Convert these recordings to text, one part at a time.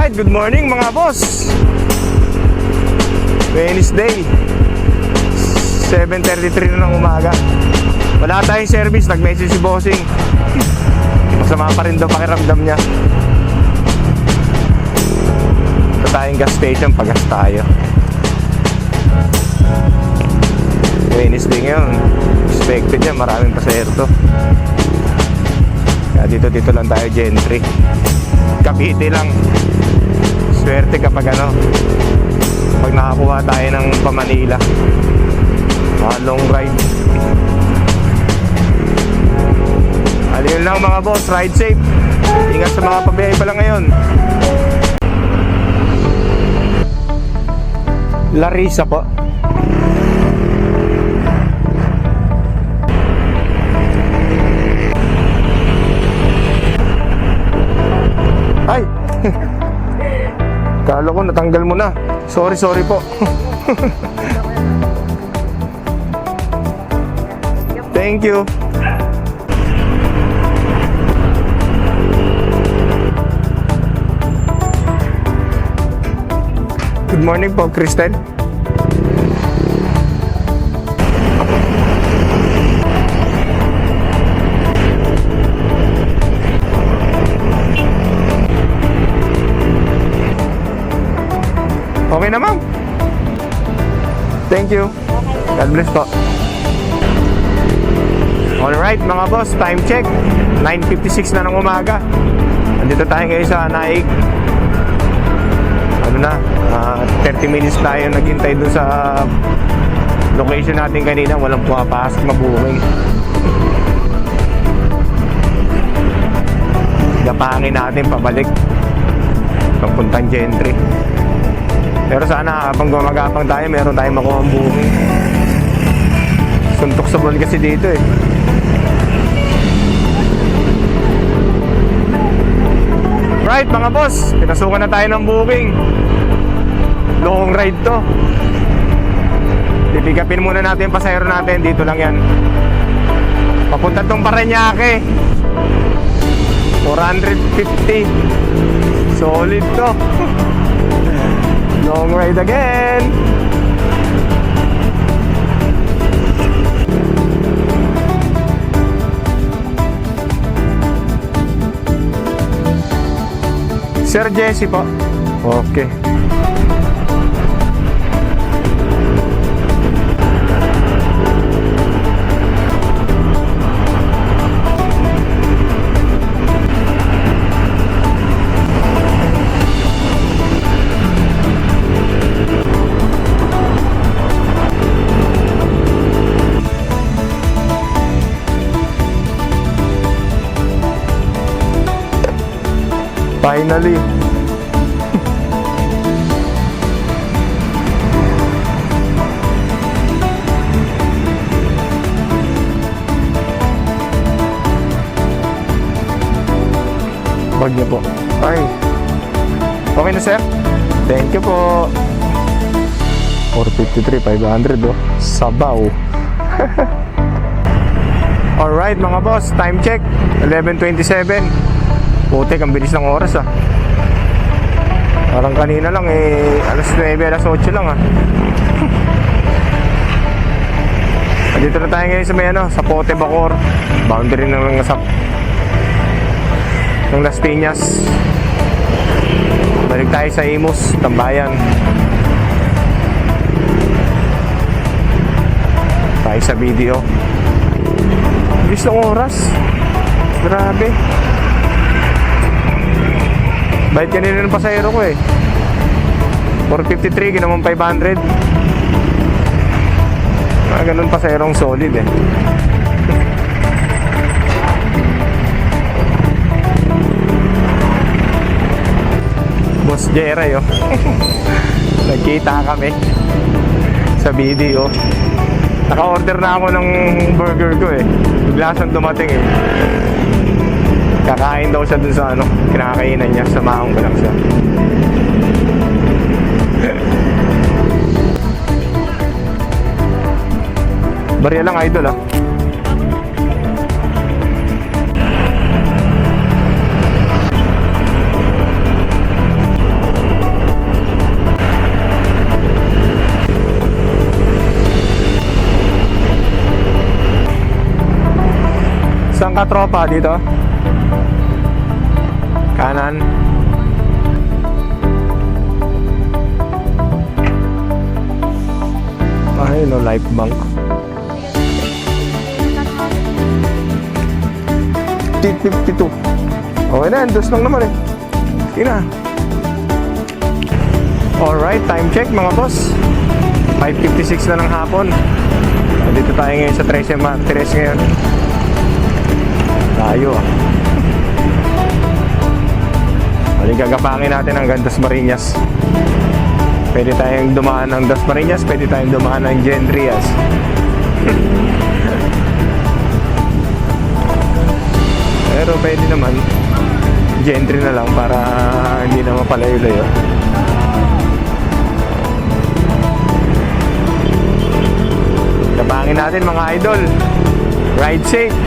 Alright, good morning mga boss. Wednesday 7:33 na ng umaga. Wala tayong service, nag-message si bossing. Masama pa rin daw pakiramdam niya. Ito tayong gas station, pagas tayo. Wednesday ngayon, expected yan, maraming pasahero to. Kaya dito lang tayo, Gentry. Cavite lang. Swerte kapag pag nakakuha tayo ng pa-Manila. Long ride. Alin lang mga boss, ride safe. Ingat sa mga pabiyahe pala ngayon. Larissa po. Ay! Kala ko natanggal mo na. Sorry po. Thank you. Good morning po, Kristen. Okay na, ma'am. Thank you. God bless po. Alright mga boss, time check 9:56 na ng umaga. Nandito tayo ngayon sa Naik. 30 minutes tayo naghintay dun sa location natin kanina. Walang pumapasok na booking. Gapangin natin pabalik papuntang Gentry. Pero sana habang gumagapang tayo, meron tayong makuha ang booking. Suntok sa buwan kasi dito eh. Right mga boss, pinasukan na tayo ng booking. Long ride to. Pipikapin muna natin yung pasahero natin. Dito lang yan. Papunta tong Parañaque. 450. Solid to. Long ride again. Sir Jesse po. Okay. Finally. Bag niya po. Ay. Okay na sir? Thank you po. 453, 500 oh. Sabaw. Alright mga boss, time check 11:27. Putik, ang bilis ng oras ah. Parang kanina lang eh, alas 9, alas 8 lang ah. Dito na tayo ngayon sa may sa Pote Bacor. Boundary ng Las Piñas. Balik tayo sa Imus, Tambayan. Tayo sa video. Bilis ng oras. Grabe. Bayad kanina ng pasahero ko eh. 453, ginamang 500. Ganun pasaherong solid eh. Boss Jeray oh. Nagkita kami sa video. Naka-order na ako ng burger ko eh. Bigla siyang dumating eh. Kakain daw siya dun sa kinakainan niya. Samahan ko lang siya. Barya lang idol ah. Saan ka tropa? Dito? Kanan. Ay, no, life bank. T52. Okay na, dos lang naman eh. Sige na. Alright, time check mga boss. 5:56 na ng hapon. Dito tayo ngayon sa 13 Martires ngayon. Tayo ah. Maling gagapangin natin hanggang Dasmariñas. Pwede tayong dumaan ng Dasmariñas, pwede tayong dumaan ng Gendrias. Pero pwede naman Gentry na lang para hindi na mapalayo-layo. Kapangin natin mga idol. Ride safe.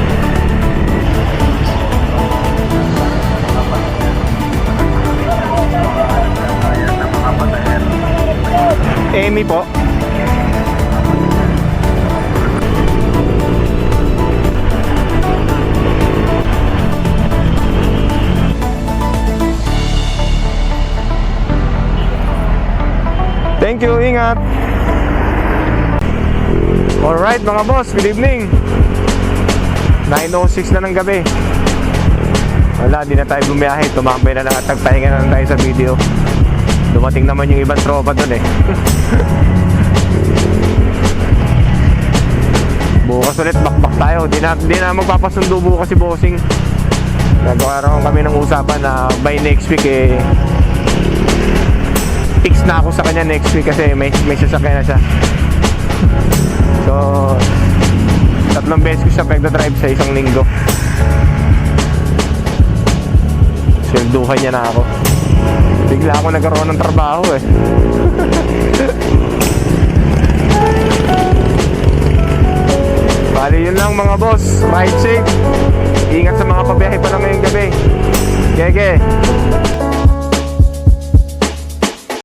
Amy po. Thank you, ingat. Alright mga boss, good evening. 9:06 na ng gabi. Wala, di na tayo bumiyahe. Tumambay na lang at nagpahinga na lang tayo sa video. Dumating naman yung ibang tropa dun eh. Bukas ulit, bakbak tayo. Di na magpapasundo bukas si Bossing. Nagkaroon kami ng usapan na by next week eh, fix na ako sa kanya next week kasi may sasakyan na siya. So 3 beses ko siya pagdadrive sa isang linggo. Swelduhan niya na ako. Bigla ako nagkaroon ng trabaho eh. Bali yun lang mga boss. Ride safe. Ingat sa mga pabiyahe pa lang ngayong gabi. Gege.